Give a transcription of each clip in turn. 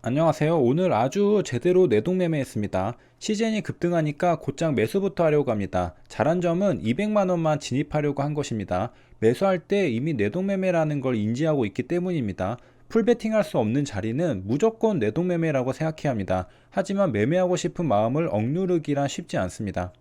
안녕하세요. 오늘 아주 제대로 내동매매했습니다. 시즌이 급등하니까 곧장 매수부터 하려고 합니다. 잘한 점은 200만원만 진입하려고 한 것입니다. 매수할 때 이미 내동매매라는 걸 인지하고 있기 때문입니다. 풀베팅 할 수 없는 자리는 무조건 내동매매라고 생각해야 합니다. 하지만 매매하고 싶은 마음을 억누르기란 쉽지 않습니다.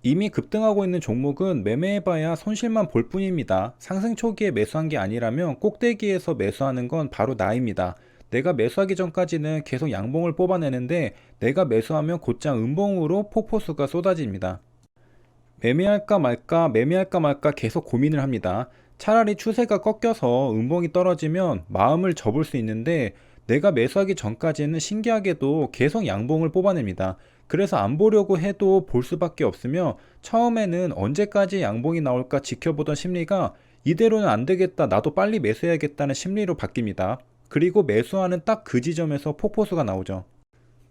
이미 급등하고 있는 종목은 매매해봐야 손실만 볼 뿐입니다. 상승 초기에 매수한 게 아니라면 꼭대기에서 매수하는 건 바로 나입니다. 내가 매수하기 전까지는 계속 양봉을 뽑아내는데 내가 매수하면 곧장 음봉으로 폭포수가 쏟아집니다. 매매할까 말까 계속 고민을 합니다. 차라리 추세가 꺾여서 음봉이 떨어지면 마음을 접을 수 있는데 내가 매수하기 전까지는 신기하게도 계속 양봉을 뽑아냅니다. 그래서 안 보려고 해도 볼 수밖에 없으며 처음에는 언제까지 양봉이 나올까 지켜보던 심리가 이대로는 안 되겠다, 나도 빨리 매수해야겠다는 심리로 바뀝니다. 그리고 매수하는 딱 그 지점에서 폭포수가 나오죠.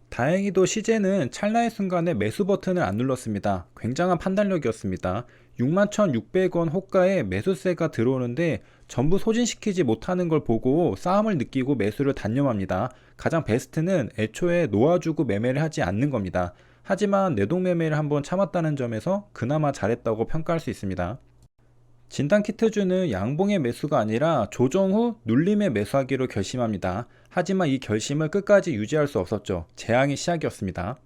다행히도 시제는 찰나의 순간에 매수 버튼을 안 눌렀습니다. 굉장한 판단력이었습니다. 61,600원 호가에 매수세가 들어오는데 전부 소진시키지 못하는 걸 보고 싸움을 느끼고 매수를 단념합니다. 가장 베스트는 애초에 놓아주고 매매를 하지 않는 겁니다. 하지만 내동매매를 한번 참았다는 점에서 그나마 잘했다고 평가할 수 있습니다. 진단키트주는 양봉의 매수가 아니라 조정 후 눌림의 매수하기로 결심합니다. 하지만 이 결심을 끝까지 유지할 수 없었죠. 재앙의 시작이었습니다.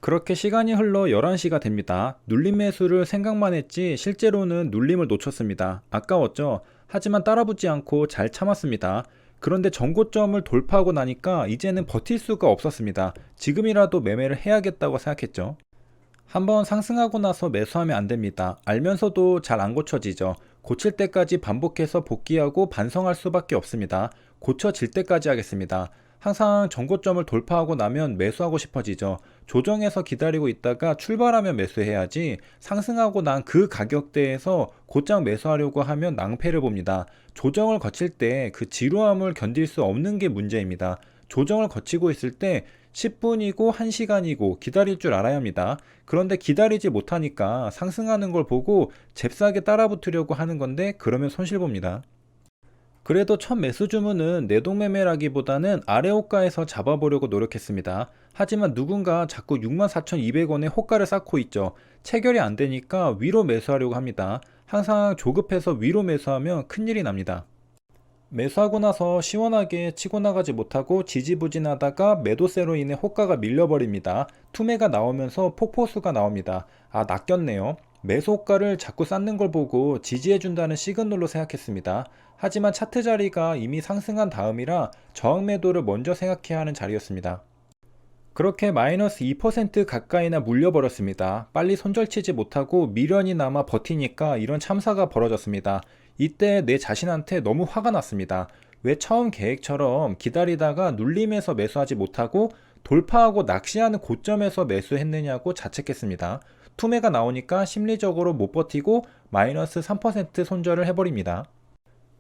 그렇게 시간이 흘러 11시가 됩니다. 눌림 매수를 생각만 했지 실제로는 눌림을 놓쳤습니다. 아까웠죠. 하지만 따라붙지 않고 잘 참았습니다. 그런데 전고점을 돌파하고 나니까 이제는 버틸 수가 없었습니다. 지금이라도 매매를 해야겠다고 생각했죠. 한번 상승하고 나서 매수하면 안 됩니다. 알면서도 잘 안 고쳐지죠. 고칠 때까지 반복해서 복귀하고 반성할 수밖에 없습니다. 고쳐질 때까지 하겠습니다. 항상 전고점을 돌파하고 나면 매수하고 싶어지죠. 조정해서 기다리고 있다가 출발하면 매수해야지 상승하고 난 그 가격대에서 곧장 매수하려고 하면 낭패를 봅니다. 조정을 거칠 때 그 지루함을 견딜 수 없는 게 문제입니다. 조정을 거치고 있을 때 10분이고 1시간이고 기다릴 줄 알아야 합니다. 그런데 기다리지 못하니까 상승하는 걸 보고 잽싸게 따라붙으려고 하는 건데 그러면 손실봅니다. 그래도 첫 매수 주문은 내동매매라기보다는 아래 호가에서 잡아보려고 노력했습니다. 하지만 누군가 자꾸 64,200원에 호가를 쌓고 있죠. 체결이 안 되니까 위로 매수하려고 합니다. 항상 조급해서 위로 매수하면 큰일이 납니다. 매수하고 나서 시원하게 치고 나가지 못하고 지지부진하다가 매도세로 인해 호가가 밀려버립니다. 투매가 나오면서 폭포수가 나옵니다. 아, 낚였네요. 매수 호가를 자꾸 쌓는 걸 보고 지지해준다는 시그널로 생각했습니다. 하지만 차트 자리가 이미 상승한 다음이라 저항 매도를 먼저 생각해야 하는 자리였습니다. 그렇게 마이너스 2% 가까이나 물려버렸습니다. 빨리 손절치지 못하고 미련이 남아 버티니까 이런 참사가 벌어졌습니다. 이때 내 자신한테 너무 화가 났습니다. 왜 처음 계획처럼 기다리다가 눌림에서 매수하지 못하고 돌파하고 낚시하는 고점에서 매수했느냐고 자책했습니다. 투매가 나오니까 심리적으로 못 버티고 마이너스 3% 손절을 해버립니다.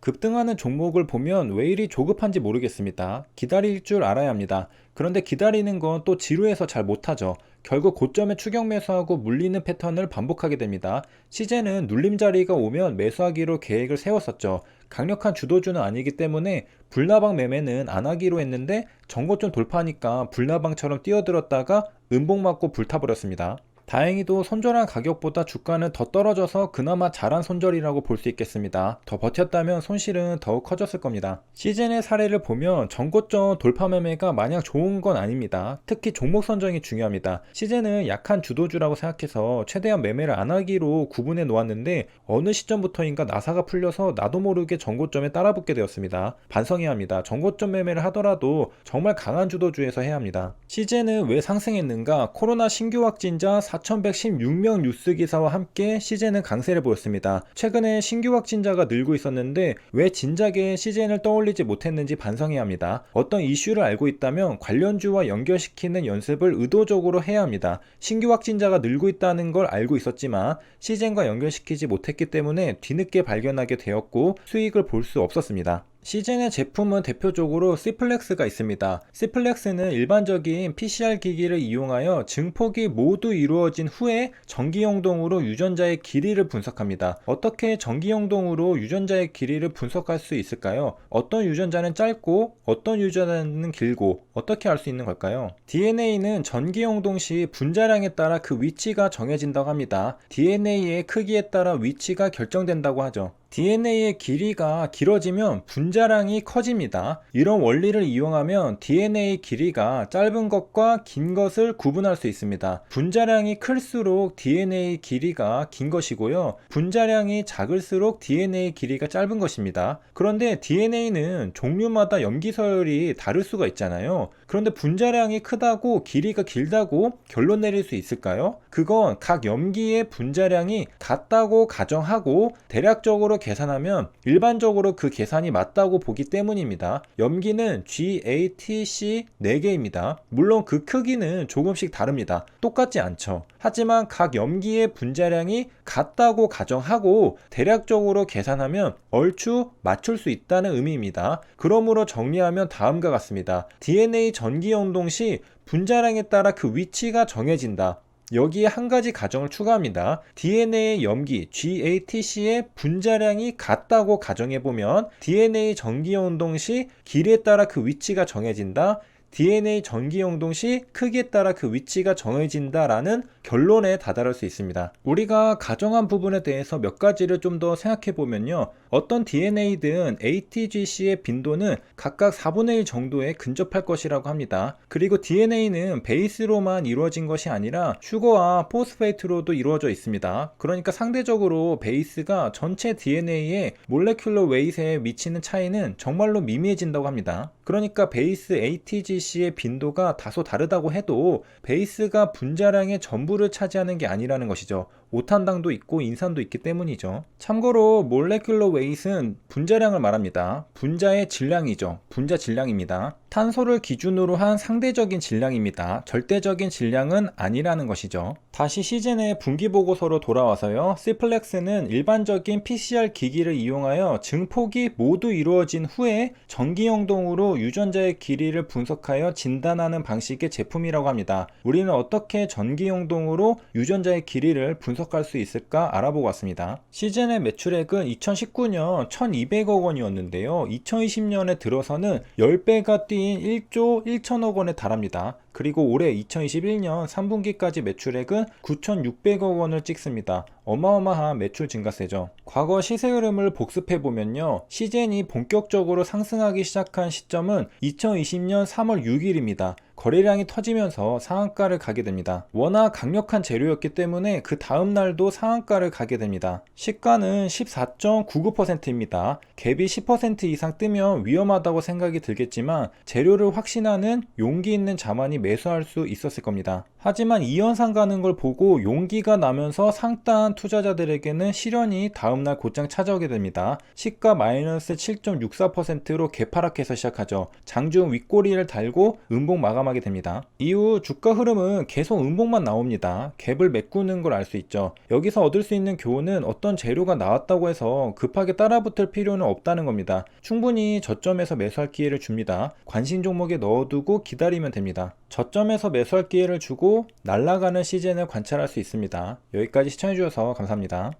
급등하는 종목을 보면 왜 이리 조급한지 모르겠습니다. 기다릴 줄 알아야 합니다. 그런데 기다리는 건 또 지루해서 잘 못하죠. 결국 고점에 추격 매수하고 물리는 패턴을 반복하게 됩니다. 시제는 눌림 자리가 오면 매수하기로 계획을 세웠었죠. 강력한 주도주는 아니기 때문에 불나방 매매는 안 하기로 했는데 전고점 돌파하니까 불나방처럼 뛰어들었다가 음봉 맞고 불타버렸습니다. 다행히도 손절한 가격보다 주가는 더 떨어져서 그나마 잘한 손절이라고 볼 수 있겠습니다. 더 버텼다면 손실은 더욱 커졌을 겁니다. 시즌의 사례를 보면 전고점 돌파 매매가 마냥 좋은 건 아닙니다. 특히 종목 선정이 중요합니다. 시즌은 약한 주도주라고 생각해서 최대한 매매를 안 하기로 구분해 놓았는데 어느 시점부터인가 나사가 풀려서 나도 모르게 전고점에 따라붙게 되었습니다. 반성해야 합니다. 전고점 매매를 하더라도 정말 강한 주도주에서 해야 합니다. 시즌은 왜 상승했는가? 코로나 신규 확진자 4,116명 뉴스 기사와 함께 시젠은 강세를 보였습니다. 최근에 신규 확진자가 늘고 있었는데 왜 진작에 시젠을 떠올리지 못했는지 반성해야 합니다. 어떤 이슈를 알고 있다면 관련주와 연결시키는 연습을 의도적으로 해야 합니다. 신규 확진자가 늘고 있다는 걸 알고 있었지만 시젠과 연결시키지 못했기 때문에 뒤늦게 발견하게 되었고 수익을 볼 수 없었습니다. 시젠의 제품은 대표적으로 C플렉스가 있습니다. C플렉스는 일반적인 PCR 기기를 이용하여 증폭이 모두 이루어진 후에 전기용동으로 유전자의 길이를 분석합니다. 어떻게 전기용동으로 유전자의 길이를 분석할 수 있을까요? 어떤 유전자는 짧고 어떤 유전자는 길고 어떻게 알 수 있는 걸까요? DNA는 전기용동 시 분자량에 따라 그 위치가 정해진다고 합니다. DNA의 크기에 따라 위치가 결정된다고 하죠. DNA의 길이가 길어지면 분자량이 커집니다. 이런 원리를 이용하면 DNA 길이가 짧은 것과 긴 것을 구분할 수 있습니다. 분자량이 클수록 DNA 길이가 긴 것이고요. 분자량이 작을수록 DNA 길이가 짧은 것입니다. 그런데 DNA는 종류마다 염기 서열이 다를 수가 있잖아요. 그런데 분자량이 크다고 길이가 길다고 결론 내릴 수 있을까요? 그건 각 염기의 분자량이 같다고 가정하고 대략적으로 계산하면 일반적으로 그 계산이 맞다고 보기 때문입니다. 염기는 GATC 4개입니다. 물론 그 크기는 조금씩 다릅니다. 똑같지 않죠. 하지만 각 염기의 분자량이 같다고 가정하고 대략적으로 계산하면 얼추 맞출 수 있다는 의미입니다. 그러므로 정리하면 다음과 같습니다. DNA 전기연동 시 분자량에 따라 그 위치가 정해진다. 여기에 한 가지 가정을 추가합니다. DNA 염기 GATC의 분자량이 같다고 가정해보면 DNA 전기연동 시 길이에 따라 그 위치가 정해진다. DNA 전기연동 시 크기에 따라 그 위치가 정해진다라는 결론에 다다를 수 있습니다. 우리가 가정한 부분에 대해서 몇 가지를 좀 더 생각해 보면요. 어떤 DNA든 ATGC의 빈도는 각각 4분의 1 정도에 근접할 것이라고 합니다. 그리고 DNA는 베이스로만 이루어진 것이 아니라 슈거와 포스페이트로도 이루어져 있습니다. 그러니까 상대적으로 베이스가 전체 DNA의 몰레큘러 웨이트에 미치는 차이는 정말로 미미해진다고 합니다. 그러니까 베이스 ATGC의 빈도가 다소 다르다고 해도 베이스가 분자량의 전부를 차지하는 게 아니라는 것이죠. 오탄당도 있고 인산도 있기 때문이죠. 참고로 몰레큘러 웨이트는 분자량을 말합니다. 분자의 질량이죠. 분자 질량입니다. 탄소를 기준으로 한 상대적인 질량입니다. 절대적인 질량은 아니라는 것이죠. 다시 시젠의 분기보고서로 돌아와서요. C플렉스는 일반적인 PCR 기기를 이용하여 증폭이 모두 이루어진 후에 전기용동으로 유전자의 길이를 분석하여 진단하는 방식의 제품이라고 합니다. 우리는 어떻게 전기용동으로 유전자의 길이를 분석할 수 있을까 알아보고 왔습니다. 시젠의 매출액은 2019년 1200억 원이었는데요. 2020년에 들어서는 10배가 뛴 1조 1천억 원에 달합니다. 그리고 올해 2021년 3분기까지 매출액은 9,600억 원을 찍습니다. 어마어마한 매출 증가세죠. 과거 시세 흐름을 복습해보면요. 시젠이 본격적으로 상승하기 시작한 시점은 2020년 3월 6일입니다. 거래량이 터지면서 상한가를 가게 됩니다. 워낙 강력한 재료였기 때문에 그 다음 날도 상한가를 가게 됩니다. 시가는 14.99%입니다. 갭이 10% 이상 뜨면 위험하다고 생각이 들겠지만 재료를 확신하는 용기 있는 자만이 매수할 수 있었을 겁니다. 하지만 이 현상 가는 걸 보고 용기가 나면서 상따한 투자자들에게는 시련이 다음날 곧장 찾아오게 됩니다. 시가 마이너스 7.64%로 개파락해서 시작하죠. 장중 윗꼬리를 달고 음봉 마감하게 됩니다. 이후 주가 흐름은 계속 음봉만 나옵니다. 갭을 메꾸는 걸 알 수 있죠. 여기서 얻을 수 있는 교훈은 어떤 재료가 나왔다고 해서 급하게 따라붙을 필요는 없다는 겁니다. 충분히 저점에서 매수할 기회를 줍니다. 관심 종목에 넣어두고 기다리면 됩니다. 저점에서 매수할 기회를 주고 날아가는 시즌을 관찰할 수 있습니다. 여기까지 시청해주셔서 감사합니다.